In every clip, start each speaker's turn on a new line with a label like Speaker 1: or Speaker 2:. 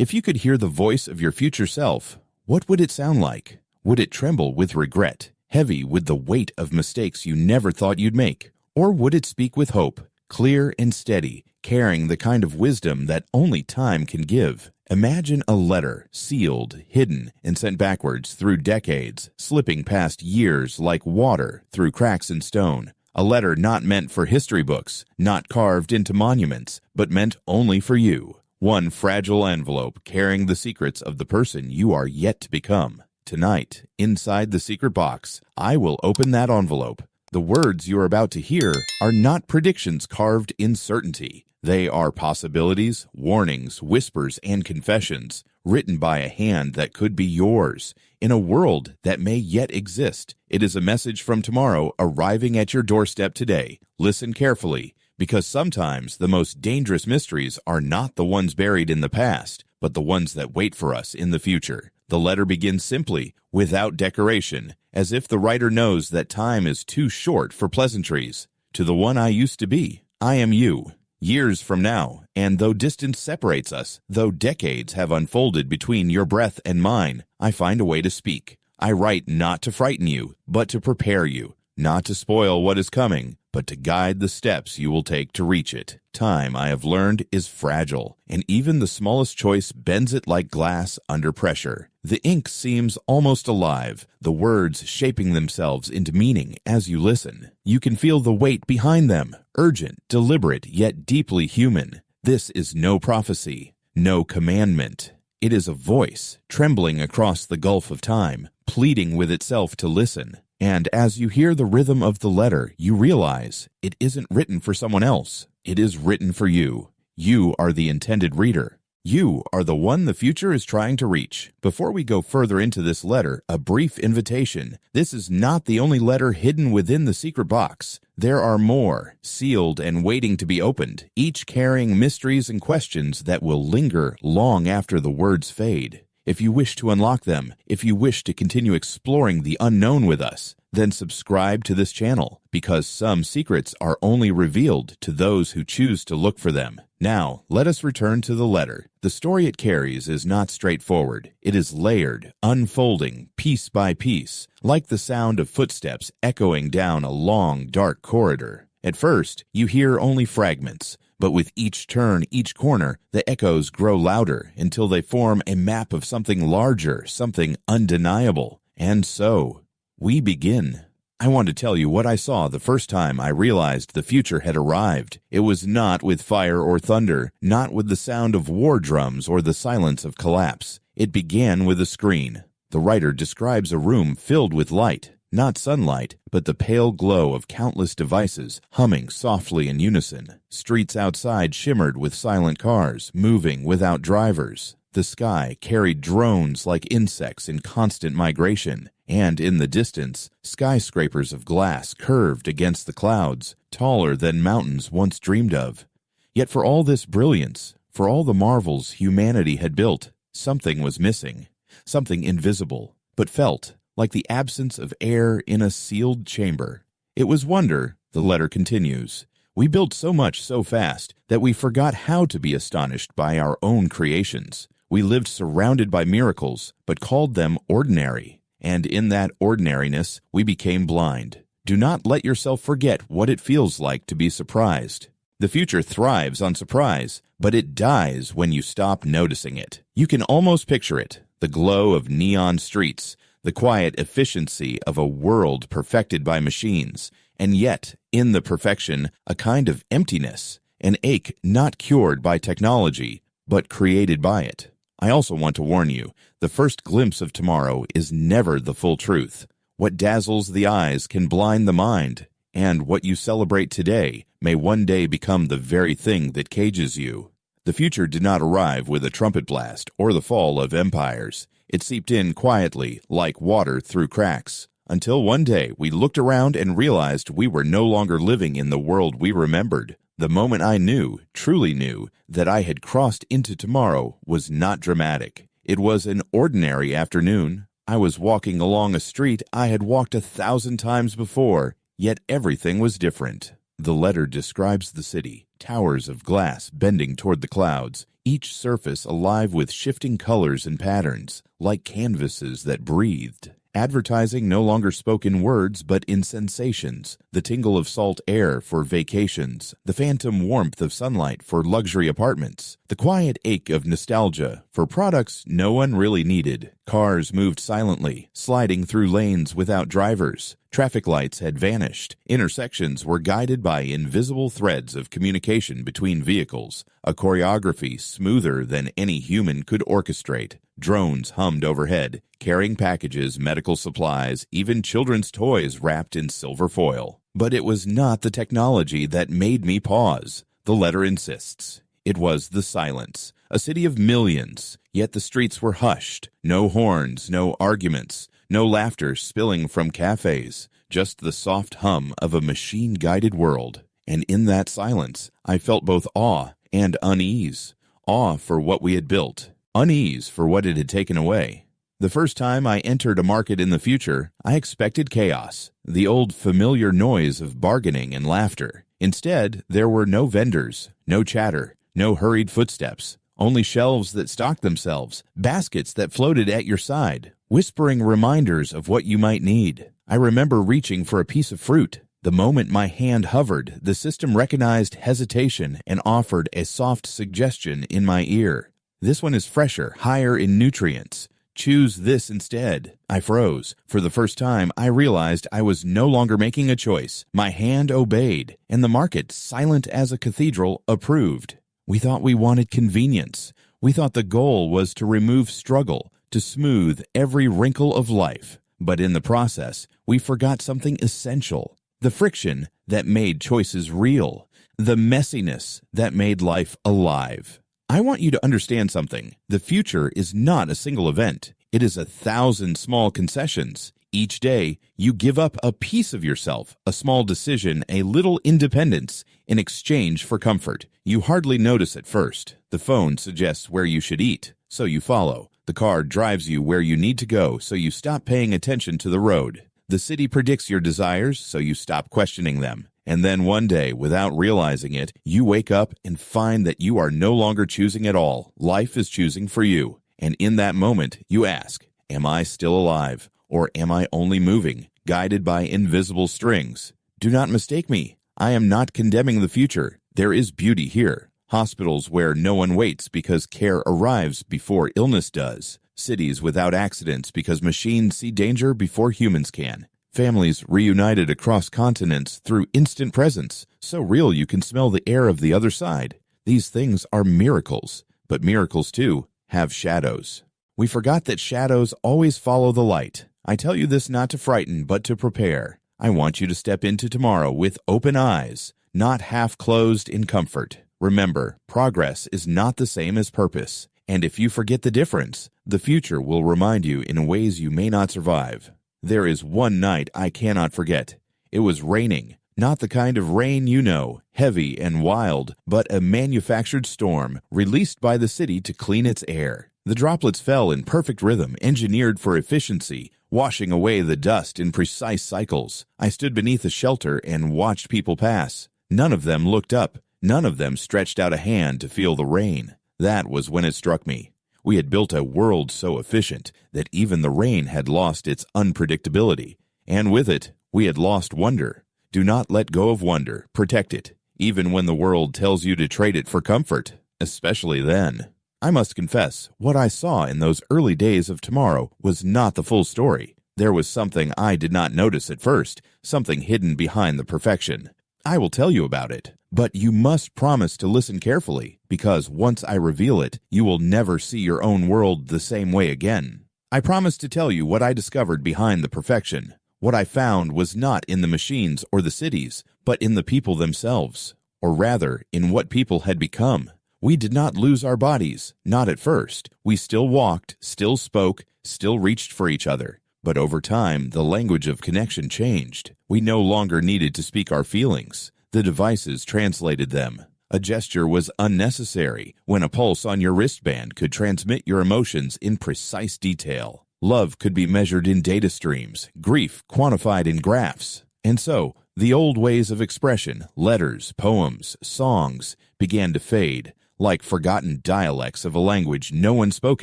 Speaker 1: If you could hear the voice of your future self, what would it sound like? Would it tremble with regret, heavy with the weight of mistakes you never thought you'd make? Or would it speak with hope, clear and steady, carrying the kind of wisdom that only time can give? Imagine a letter, sealed, hidden, and sent backwards through decades, slipping past years like water through cracks in stone. A letter not meant for history books, not carved into monuments, but meant only for you. One fragile envelope carrying the secrets of the person you are yet to become. Tonight, inside the secret box, I will open that envelope. The words you are about to hear are not predictions carved in certainty. They are possibilities, warnings, whispers, and confessions, written by a hand that could be yours, in a world that may yet exist. It is a message from tomorrow arriving at your doorstep today. Listen carefully, because sometimes the most dangerous mysteries are not the ones buried in the past, but the ones that wait for us in the future. The letter begins simply, without decoration, as if the writer knows that time is too short for pleasantries. To the one I used to be, I am you. Years from now, and though distance separates us, though decades have unfolded between your breath and mine, I find a way to speak. I write not to frighten you, but to prepare you, not to spoil what is coming, but to guide the steps you will take to reach it. Time, I have learned, is fragile, and even the smallest choice bends it like glass under pressure. The ink seems almost alive, the words shaping themselves into meaning as you listen. You can feel the weight behind them, urgent, deliberate, yet deeply human. This is no prophecy, no commandment. It is a voice, trembling across the gulf of time, pleading with itself to listen. And as you hear the rhythm of the letter, you realize it isn't written for someone else. It is written for you. You are the intended reader. You are the one the future is trying to reach. Before we go further into this letter, a brief invitation. This is not the only letter hidden within the secret box. There are more, sealed and waiting to be opened, each carrying mysteries and questions that will linger long after the words fade. If you wish to unlock them, if you wish to continue exploring the unknown with us, then subscribe to this channel, because some secrets are only revealed to those who choose to look for them. Now, let us return to the letter. The story it carries is not straightforward. It is layered, unfolding, piece by piece, like the sound of footsteps echoing down a long, dark corridor. At first, you hear only fragments, but with each turn, each corner, the echoes grow louder until they form a map of something larger, something undeniable. And so, we begin. I want to tell you what I saw the first time I realized the future had arrived. It was not with fire or thunder, not with the sound of war drums or the silence of collapse. It began with a screen. The writer describes a room filled with light. Not sunlight, but the pale glow of countless devices humming softly in unison. Streets outside shimmered with silent cars, moving without drivers. The sky carried drones like insects in constant migration, and in the distance, skyscrapers of glass curved against the clouds, taller than mountains once dreamed of. Yet for all this brilliance, for all the marvels humanity had built, something was missing, something invisible, but felt like the absence of air in a sealed chamber. It was wonder, the letter continues. We built so much so fast that we forgot how to be astonished by our own creations. We lived surrounded by miracles, but called them ordinary. And in that ordinariness, we became blind. Do not let yourself forget what it feels like to be surprised. The future thrives on surprise, but it dies when you stop noticing it. You can almost picture it, the glow of neon streets, the quiet efficiency of a world perfected by machines, and yet, in the perfection, a kind of emptiness, an ache not cured by technology, but created by it. I also want to warn you, the first glimpse of tomorrow is never the full truth. What dazzles the eyes can blind the mind, and what you celebrate today may one day become the very thing that cages you. The future did not arrive with a trumpet blast or the fall of empires. It seeped in quietly, like water through cracks, until one day we looked around and realized we were no longer living in the world we remembered. The moment I knew, truly knew, that I had crossed into tomorrow was not dramatic. It was an ordinary afternoon. I was walking along a street I had walked 1,000 times before, yet everything was different. The letter describes the city, towers of glass bending toward the clouds, each surface alive with shifting colors and patterns, like canvases that breathed. Advertising no longer spoke in words but in sensations, the tingle of salt air for vacations, the phantom warmth of sunlight for luxury apartments, the quiet ache of nostalgia for products no one really needed. Cars moved silently, sliding through lanes without drivers. Traffic lights had vanished. Intersections were guided by invisible threads of communication between vehicles, a choreography smoother than any human could orchestrate. Drones hummed overhead, carrying packages, medical supplies, even children's toys wrapped in silver foil. But it was not the technology that made me pause. The letter insists. It was the silence. A city of millions, yet the streets were hushed. No horns, no arguments, no laughter spilling from cafes, just the soft hum of a machine-guided world. And in that silence, I felt both awe and unease. Awe for what we had built, unease for what it had taken away. The first time I entered a market in the future, I expected chaos, the old familiar noise of bargaining and laughter. Instead, there were no vendors, no chatter, no hurried footsteps, only shelves that stocked themselves, baskets that floated at your side, whispering reminders of what you might need. I remember reaching for a piece of fruit. The moment my hand hovered, the system recognized hesitation and offered a soft suggestion in my ear. This one is fresher, higher in nutrients. Choose this instead. I froze. For the first time, I realized I was no longer making a choice. My hand obeyed, and the market, silent as a cathedral, approved. We thought we wanted convenience. We thought the goal was to remove struggle, to smooth every wrinkle of life. But in the process, we forgot something essential. The friction that made choices real. The messiness that made life alive. I want you to understand something. The future is not a single event. It is 1,000 small concessions. Each day, you give up a piece of yourself, a small decision, a little independence, in exchange for comfort. You hardly notice at first. The phone suggests where you should eat, so you follow. The car drives you where you need to go, so you stop paying attention to the road. The city predicts your desires, so you stop questioning them. And then one day, without realizing it, you wake up and find that you are no longer choosing at all. Life is choosing for you. And in that moment, you ask, am I still alive? Or am I only moving, guided by invisible strings? Do not mistake me. I am not condemning the future. There is beauty here. Hospitals where no one waits because care arrives before illness does. Cities without accidents because machines see danger before humans can. Families reunited across continents through instant presence, so real you can smell the air of the other side. These things are miracles, but miracles, too, have shadows. We forgot that shadows always follow the light. I tell you this not to frighten, but to prepare. I want you to step into tomorrow with open eyes, not half-closed in comfort. Remember, progress is not the same as purpose, and if you forget the difference, the future will remind you in ways you may not survive. There is one night I cannot forget. It was raining, not the kind of rain you know, heavy and wild, but a manufactured storm released by the city to clean its air. The droplets fell in perfect rhythm, engineered for efficiency, washing away the dust in precise cycles. I stood beneath a shelter and watched people pass. None of them looked up. None of them stretched out a hand to feel the rain. That was when it struck me. We had built a world so efficient that even the rain had lost its unpredictability. And with it, we had lost wonder. Do not let go of wonder. Protect it, even when the world tells you to trade it for comfort, especially then. I must confess, what I saw in those early days of tomorrow was not the full story. There was something I did not notice at first, something hidden behind the perfection. I will tell you about it, but you must promise to listen carefully, because once I reveal it, you will never see your own world the same way again. I promise to tell you what I discovered behind the perfection. What I found was not in the machines or the cities, but in the people themselves, or rather, in what people had become. We did not lose our bodies, not at first. We still walked, still spoke, still reached for each other. But over time, the language of connection changed. We no longer needed to speak our feelings. The devices translated them. A gesture was unnecessary when a pulse on your wristband could transmit your emotions in precise detail. Love could be measured in data streams, grief quantified in graphs. And so, the old ways of expression, letters, poems, songs, began to fade. like forgotten dialects of a language no one spoke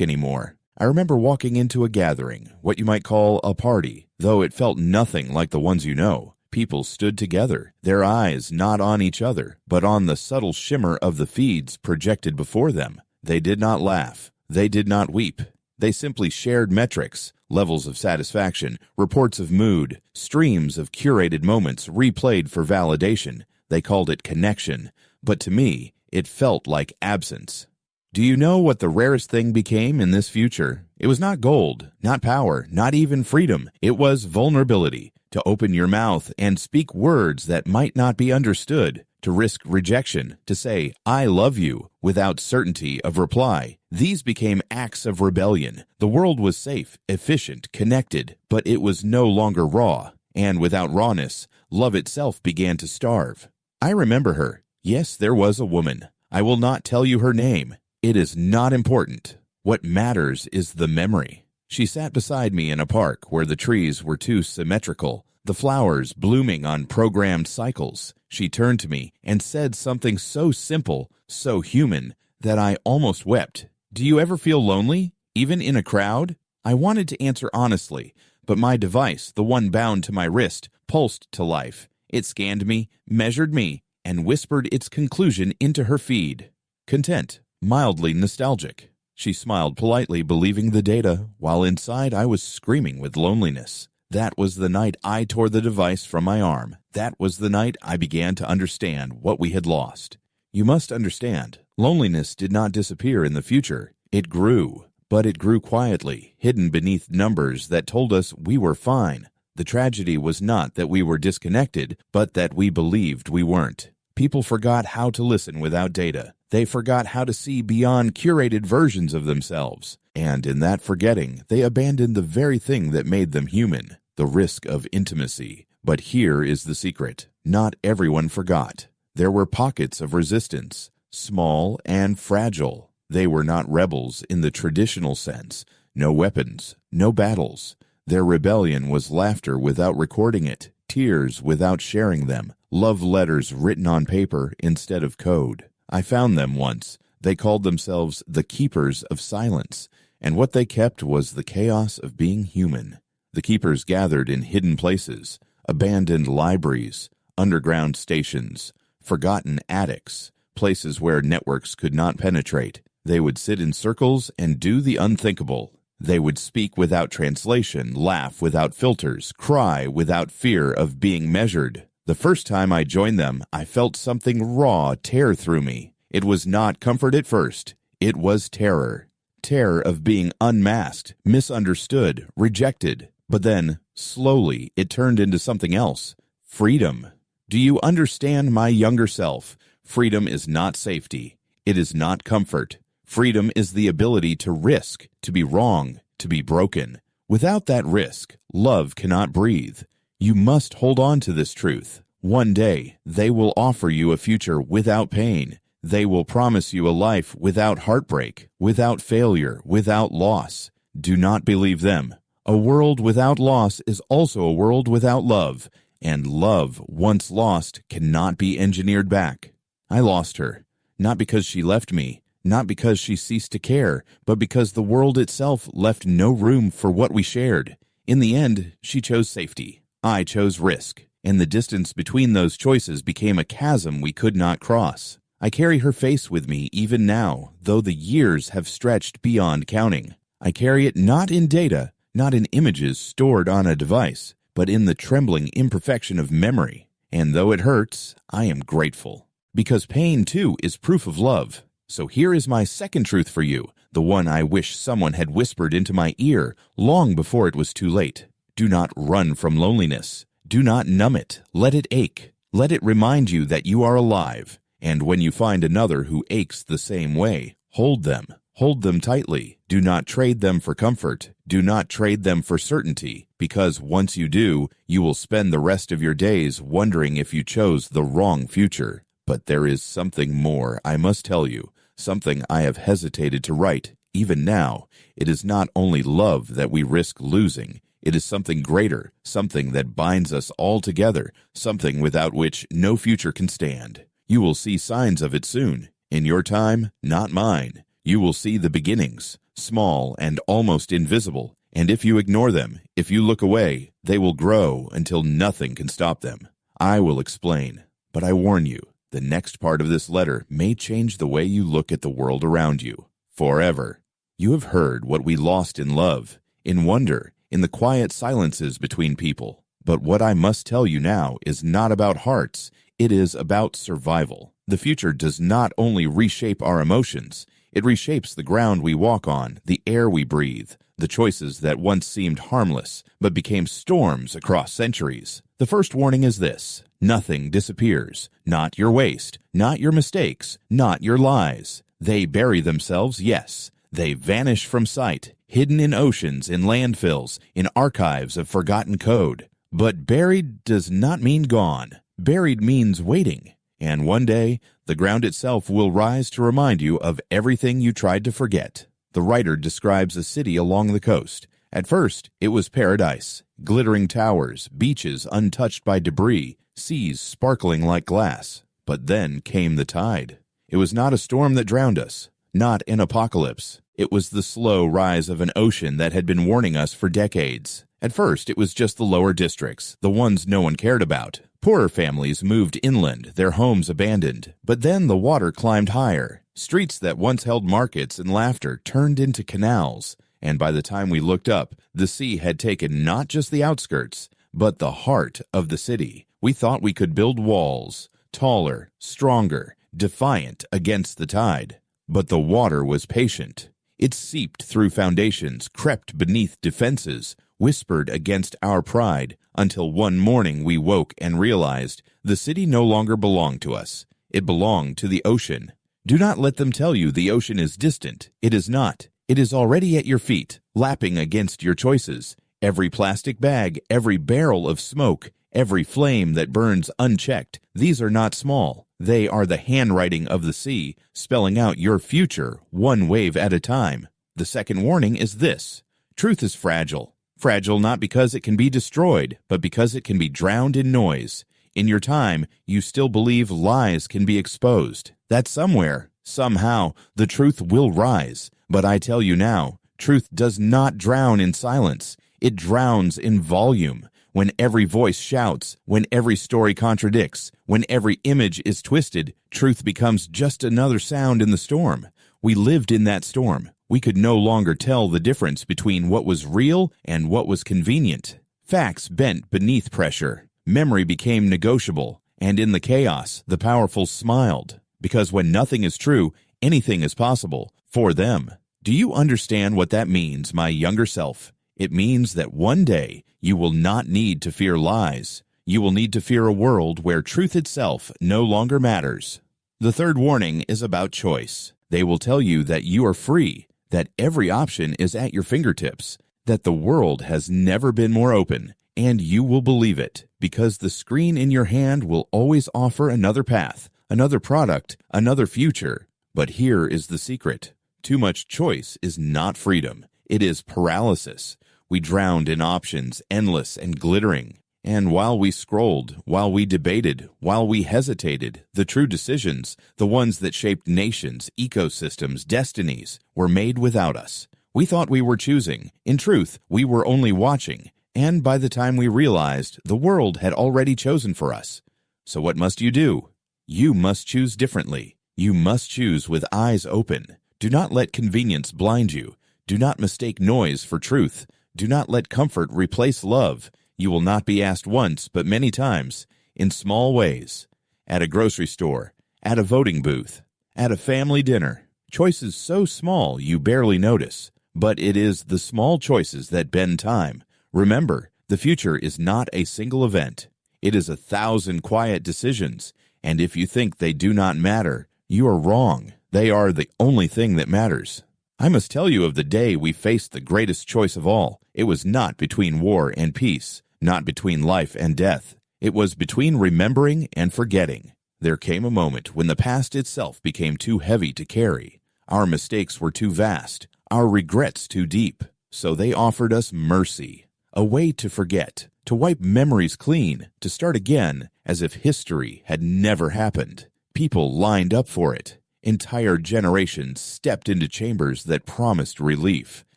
Speaker 1: anymore. I remember walking into a gathering, what you might call a party, though it felt nothing like the ones you know. People stood together, their eyes not on each other, but on the subtle shimmer of the feeds projected before them. They did not laugh. They did not weep. They simply shared metrics, levels of satisfaction, reports of mood, streams of curated moments replayed for validation. They called it connection, but to me, it felt like absence. Do you know what the rarest thing became in this future? It was not gold, not power, not even freedom. It was vulnerability. To open your mouth and speak words that might not be understood, to risk rejection, to say, "I love you," without certainty of reply. These became acts of rebellion. The world was safe, efficient, connected, but it was no longer raw. And without rawness, love itself began to starve. I remember her. Yes, there was a woman. I will not tell you her name. It is not important. What matters is the memory. She sat beside me in a park where the trees were too symmetrical, the flowers blooming on programmed cycles. She turned to me and said something so simple, so human, that I almost wept. "Do you ever feel lonely, even in a crowd?" I wanted to answer honestly, but my device, the one bound to my wrist, pulsed to life. It scanned me, measured me, and whispered its conclusion into her feed. Content, mildly nostalgic. She smiled politely, believing the data, while inside I was screaming with loneliness. That was the night I tore the device from my arm. That was the night I began to understand what we had lost. You must understand, loneliness did not disappear in the future. It grew, but it grew quietly, hidden beneath numbers that told us we were fine. The tragedy was not that we were disconnected, but that we believed we weren't. People forgot how to listen without data. They forgot how to see beyond curated versions of themselves. And in that forgetting, they abandoned the very thing that made them human, the risk of intimacy. But here is the secret. Not everyone forgot. There were pockets of resistance, small and fragile. They were not rebels in the traditional sense. No weapons, no battles. Their rebellion was laughter without recording it, tears without sharing them, love letters written on paper instead of code. I found them once. They called themselves the Keepers of Silence, and what they kept was the chaos of being human. The keepers gathered in hidden places, abandoned libraries, underground stations, forgotten attics, places where networks could not penetrate. They would sit in circles and do the unthinkable. They would speak without translation, laugh without filters, cry without fear of being measured. The first time I joined them, I felt something raw tear through me. It was not comfort at first. It was terror. Terror of being unmasked, misunderstood, rejected. But then, slowly, it turned into something else. Freedom. Do you understand, my younger self? Freedom is not safety. It is not comfort. Freedom is the ability to risk, to be wrong, to be broken. Without that risk, love cannot breathe. You must hold on to this truth. One day, they will offer you a future without pain. They will promise you a life without heartbreak, without failure, without loss. Do not believe them. A world without loss is also a world without love, and love, once lost, cannot be engineered back. I lost her, not because she left me, not because she ceased to care, but because the world itself left no room for what we shared. In the end, she chose safety. I chose risk, and the distance between those choices became a chasm we could not cross. I carry her face with me even now, though the years have stretched beyond counting. I carry it not in data, not in images stored on a device, but in the trembling imperfection of memory. And though it hurts, I am grateful. Because pain, too, is proof of love. So here is my second truth for you, the one I wish someone had whispered into my ear long before it was too late. Do not run from loneliness. Do not numb it. Let it ache. Let it remind you that you are alive. And when you find another who aches the same way, hold them. Hold them tightly. Do not trade them for comfort. Do not trade them for certainty, because once you do, you will spend the rest of your days wondering if you chose the wrong future. But there is something more I must tell you, something I have hesitated to write. Even now, it is not only love that we risk losing. It is something greater, something that binds us all together, something without which no future can stand. You will see signs of it soon. In your time, not mine, you will see the beginnings, small and almost invisible, and if you ignore them, if you look away, they will grow until nothing can stop them. I will explain, but I warn you, the next part of this letter may change the way you look at the world around you, forever. You have heard what we lost in love, in wonder, in the quiet silences between people. But what I must tell you now is not about hearts, it is about survival. The future does not only reshape our emotions, it reshapes the ground we walk on, the air we breathe, the choices that once seemed harmless, but became storms across centuries. The first warning is this: nothing disappears. Not your waste, not your mistakes, not your lies. They bury themselves, yes. They vanish from sight, hidden in oceans, in landfills, in archives of forgotten code. But buried does not mean gone. Buried means waiting. And one day, the ground itself will rise to remind you of everything you tried to forget. The writer describes a city along the coast. At first, it was paradise. Glittering towers, beaches untouched by debris, seas sparkling like glass. But then came the tide. It was not a storm that drowned us, not an apocalypse. It was the slow rise of an ocean that had been warning us for decades. At first, it was just the lower districts, the ones no one cared about. Poorer families moved inland, their homes abandoned. But then the water climbed higher. Streets that once held markets and laughter turned into canals. And by the time we looked up, the sea had taken not just the outskirts, but the heart of the city. We thought we could build walls, taller, stronger, defiant against the tide. But the water was patient. It seeped through foundations, crept beneath defenses, whispered against our pride, until one morning we woke and realized the city no longer belonged to us. It belonged to the ocean. Do not let them tell you the ocean is distant. It is not. It is already at your feet, lapping against your choices. Every plastic bag, every barrel of smoke, every flame that burns unchecked, these are not small. They are the handwriting of the sea, spelling out your future, one wave at a time. The second warning is this: truth is fragile. Fragile not because it can be destroyed, but because it can be drowned in noise. In your time, you still believe lies can be exposed, that somewhere, somehow, the truth will rise. But I tell you now, truth does not drown in silence. It drowns in volume. When every voice shouts, when every story contradicts, when every image is twisted, truth becomes just another sound in the storm. We lived in that storm. We could no longer tell the difference between what was real and what was convenient. Facts bent beneath pressure. Memory became negotiable. And in the chaos, the powerful smiled. Because when nothing is true, anything is possible. For them. Do you understand what that means, my younger self? It means that one day you will not need to fear lies. You will need to fear a world where truth itself no longer matters. The third warning is about choice. They will tell you that you are free, that every option is at your fingertips, that the world has never been more open, and you will believe it, because the screen in your hand will always offer another path, another product, another future. But here is the secret. Too much choice is not freedom. It is paralysis. We drowned in options, endless and glittering. And while we scrolled, while we debated, while we hesitated, the true decisions, the ones that shaped nations, ecosystems, destinies, were made without us. We thought we were choosing. In truth, we were only watching. And by the time we realized, the world had already chosen for us. So what must you do? You must choose differently. You must choose with eyes open. Do not let convenience blind you. Do not mistake noise for truth. Do not let comfort replace love. You will not be asked once, but many times, in small ways. At a grocery store, at a voting booth, at a family dinner. Choices so small you barely notice. But it is the small choices that bend time. Remember, the future is not a single event. It is 1,000 quiet decisions. And if you think they do not matter, you are wrong. They are the only thing that matters. I must tell you of the day we faced the greatest choice of all. It was not between war and peace, not between life and death. It was between remembering and forgetting. There came a moment when the past itself became too heavy to carry. Our mistakes were too vast, our regrets too deep. So they offered us mercy, a way to forget, to wipe memories clean, to start again as if history had never happened. People lined up for it. Entire generations stepped into chambers that promised relief.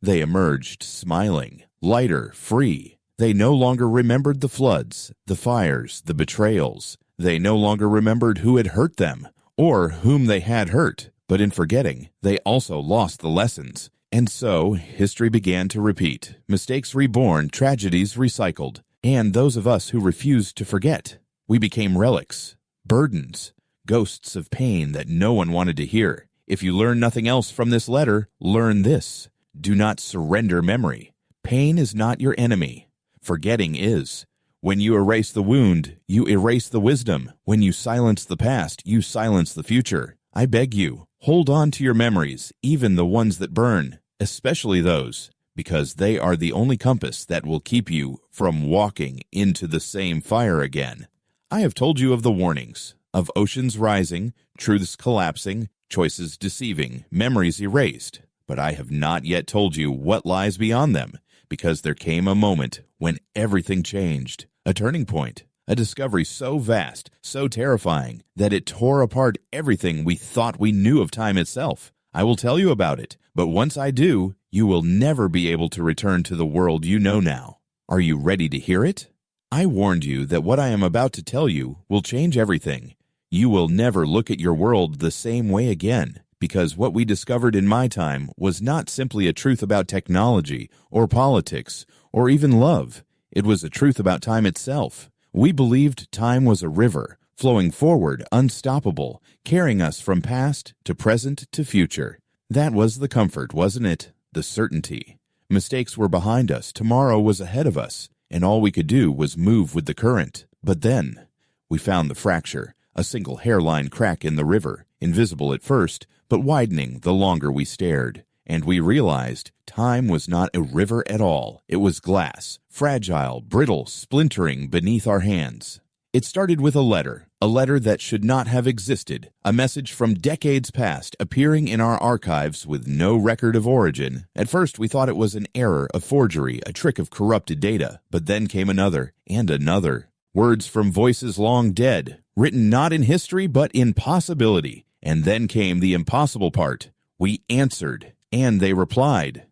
Speaker 1: They emerged smiling, lighter, free. They no longer remembered the floods, the fires, the betrayals. They no longer remembered who had hurt them or whom they had hurt. But in forgetting, they also lost the lessons. And so, history began to repeat. Mistakes reborn, tragedies recycled. And those of us who refused to forget, we became relics, burdens, ghosts of pain that no one wanted to hear. If you learn nothing else from this letter, learn this. Do not surrender memory. Pain is not your enemy. Forgetting is. When you erase the wound, you erase the wisdom. When you silence the past, you silence the future. I beg you, hold on to your memories, even the ones that burn, especially those, because they are the only compass that will keep you from walking into the same fire again. I have told you of the warnings, of oceans rising, truths collapsing, choices deceiving, memories erased, but I have not yet told you what lies beyond them, because there came a moment when everything changed, a turning point. A discovery so vast, so terrifying, that it tore apart everything we thought we knew of time itself. I will tell you about it, but once I do, you will never be able to return to the world you know now. Are you ready to hear it? I warned you that what I am about to tell you will change everything. You will never look at your world the same way again, because what we discovered in my time was not simply a truth about technology, or politics, or even love. It was a truth about time itself. We believed time was a river, flowing forward, unstoppable, carrying us from past to present to future. That was the comfort, wasn't it? The certainty. Mistakes were behind us, tomorrow was ahead of us, and all we could do was move with the current. But then, we found the fracture, a single hairline crack in the river, invisible at first, but widening the longer we stared. And we realized time was not a river at all. It was glass, fragile, brittle, splintering beneath our hands. It started with a letter that should not have existed, a message from decades past appearing in our archives with no record of origin. At first, we thought it was an error, a forgery, a trick of corrupted data. But then came another and another. Words from voices long dead, written not in history but in possibility. And then came the impossible part. We answered. And they replied.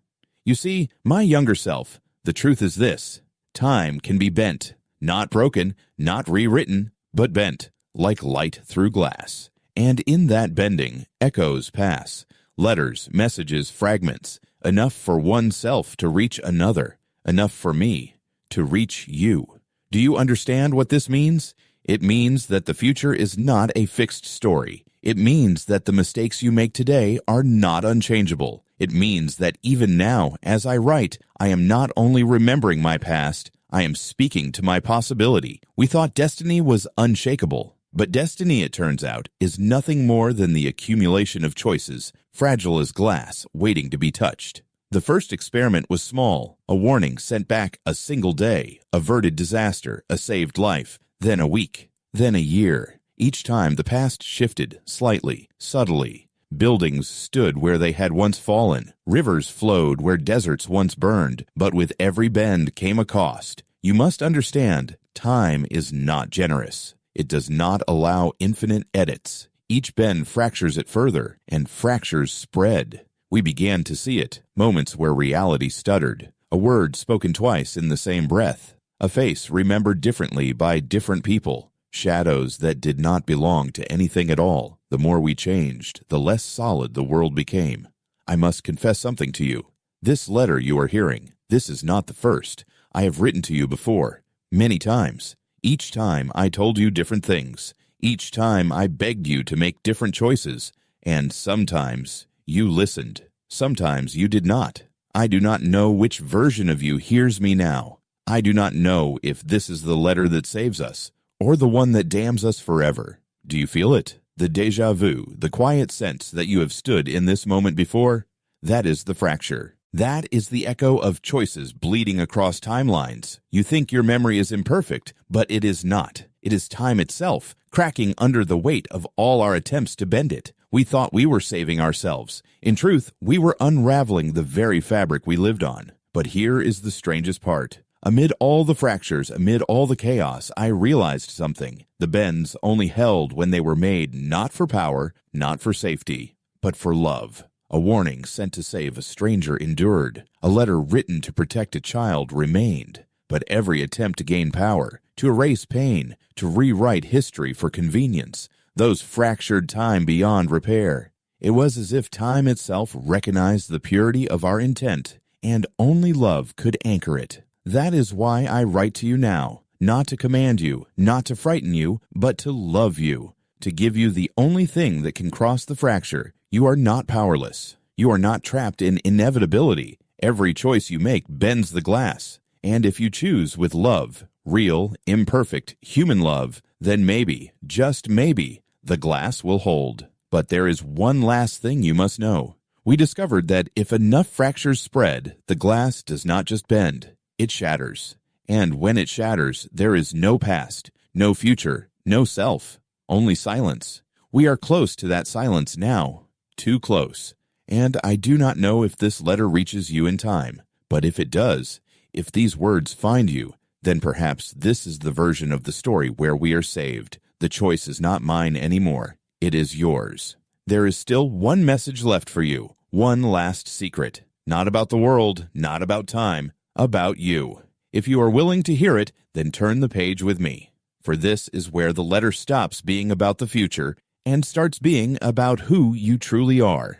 Speaker 1: You see, my younger self, the truth is this. Time can be bent, not broken, not rewritten, but bent, like light through glass. And in that bending, echoes pass, letters, messages, fragments, enough for oneself to reach another, enough for me to reach you. Do you understand what this means? It means that the future is not a fixed story. It means that the mistakes you make today are not unchangeable. It means that even now, as I write, I am not only remembering my past, I am speaking to my possibility. We thought destiny was unshakable, but destiny, it turns out, is nothing more than the accumulation of choices, fragile as glass, waiting to be touched. The first experiment was small, a warning sent back a single day, averted disaster, a saved life, then a week, then a year. Each time the past shifted, slightly, subtly. Buildings stood where they had once fallen. Rivers flowed where deserts once burned. But with every bend came a cost. You must understand, time is not generous. It does not allow infinite edits. Each bend fractures it further, and fractures spread. We began to see it, moments where reality stuttered. A word spoken twice in the same breath. A face remembered differently by different people. Shadows that did not belong to anything at all. The more we changed, the less solid the world became. I must confess something to you. This letter you are hearing, this is not the first. I have written to you before, many times. Each time I told you different things. Each time I begged you to make different choices. And sometimes you listened. Sometimes you did not. I do not know which version of you hears me now. I do not know if this is the letter that saves us, or the one that damns us forever. Do you feel it? The déjà vu, the quiet sense that you have stood in this moment before? That is the fracture. That is the echo of choices bleeding across timelines. You think your memory is imperfect, but it is not. It is time itself, cracking under the weight of all our attempts to bend it. We thought we were saving ourselves. In truth, we were unraveling the very fabric we lived on. But here is the strangest part. Amid all the fractures, amid all the chaos, I realized something. The bends only held when they were made not for power, not for safety, but for love. A warning sent to save a stranger endured. A letter written to protect a child remained. But every attempt to gain power, to erase pain, to rewrite history for convenience, those fractured time beyond repair. It was as if time itself recognized the purity of our intent, and only love could anchor it. That is why I write to you now, not to command you, not to frighten you, but to love you, to give you the only thing that can cross the fracture. You are not powerless. You are not trapped in inevitability. Every choice you make bends the glass. And if you choose with love, real, imperfect, human love, then maybe, just maybe, the glass will hold. But there is one last thing you must know. We discovered that if enough fractures spread, the glass does not just bend. It shatters. And when it shatters, there is no past, no future, no self, only silence. We are close to that silence now, too close. And I do not know if this letter reaches you in time, but if it does, if these words find you, then perhaps this is the version of the story where we are saved. The choice is not mine anymore. It is yours. There is still one message left for you, one last secret. Not about the world, not about time, about you. If you are willing to hear it, then turn the page with me. For this is where the letter stops being about the future and starts being about who you truly are.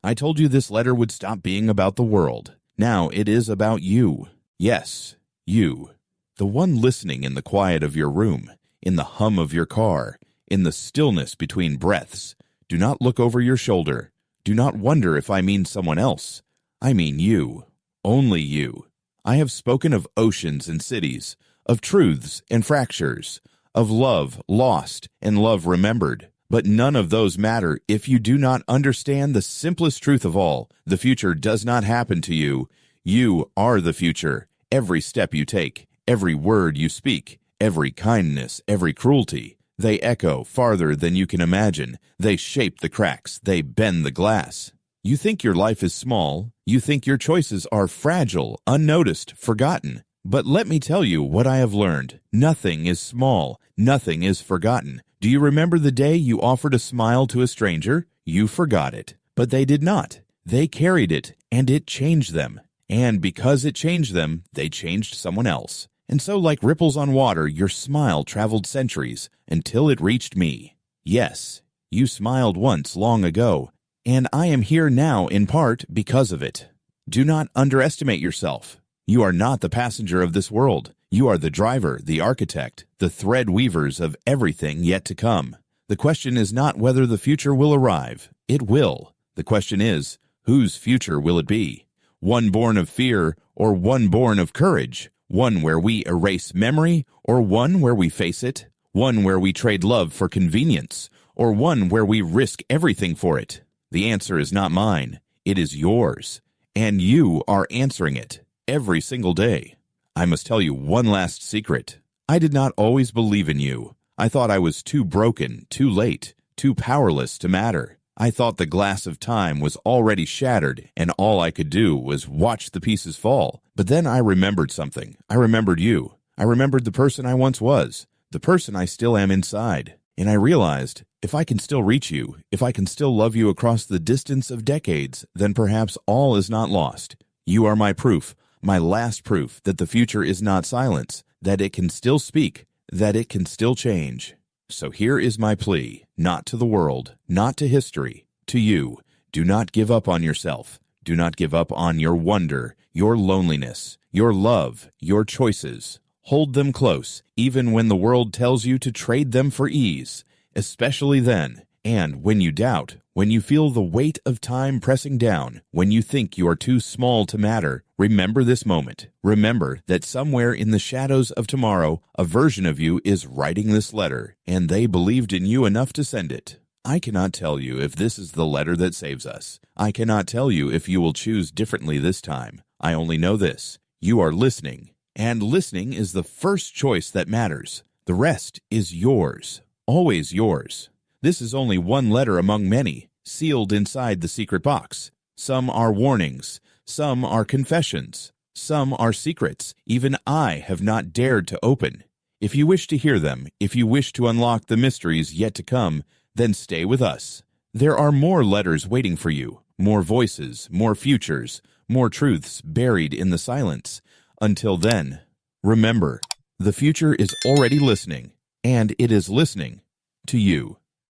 Speaker 1: I told you this letter would stop being about the world. Now it is about you. Yes, you. The one listening in the quiet of your room, in the hum of your car, in the stillness between breaths. Do not look over your shoulder. Do not wonder if I mean someone else. I mean you. Only you. I have spoken of oceans and cities, of truths and fractures, of love lost and love remembered. But none of those matter if you do not understand the simplest truth of all. The future does not happen to you. You are the future. Every step you take, every word you speak, every kindness, every cruelty, they echo farther than you can imagine. They shape the cracks. They bend the glass. You think your life is small. You think your choices are fragile, unnoticed, forgotten. But let me tell you what I have learned. Nothing is small. Nothing is forgotten. Do you remember the day you offered a smile to a stranger? You forgot it. But they did not. They carried it, and it changed them. And because it changed them, they changed someone else. And so like ripples on water, your smile traveled centuries until it reached me. Yes, you smiled once long ago, and I am here now in part because of it. Do not underestimate yourself. You are not the passenger of this world. You are the driver, the architect, the thread weavers of everything yet to come. The question is not whether the future will arrive. It will. The question is, whose future will it be? One born of fear or one born of courage? One where we erase memory or one where we face it? One where we trade love for convenience or one where we risk everything for it? The answer is not mine. It is yours. And you are answering it every single day. I must tell you one last secret. I did not always believe in you. I thought I was too broken, too late, too powerless to matter. I thought the glass of time was already shattered, and all I could do was watch the pieces fall. But then I remembered something. I remembered you. I remembered the person I once was, the person I still am inside. And I realized, if I can still reach you, if I can still love you across the distance of decades, then perhaps all is not lost. You are my proof, my last proof that the future is not silence, that it can still speak, that it can still change. So here is my plea, not to the world, not to history, to you. Do not give up on yourself. Do not give up on your wonder, your loneliness, your love, your choices. Hold them close, even when the world tells you to trade them for ease, especially then. And when you doubt, when you feel the weight of time pressing down, when you think you are too small to matter, remember this moment. Remember that somewhere in the shadows of tomorrow, a version of you is writing this letter, and they believed in you enough to send it. I cannot tell you if this is the letter that saves us. I cannot tell you if you will choose differently this time. I only know this. You are listening. And listening is the first choice that matters. The rest is yours, always yours. This is only one letter among many, sealed inside the secret box. Some are warnings, some are confessions, Some are secrets even I have not dared to open. If you wish to hear them, if you wish to unlock the mysteries yet to come, then stay with us. There are more letters waiting for you, more voices, more futures, more truths buried in the silence. Until then, remember, the future is already listening, and it is listening to you.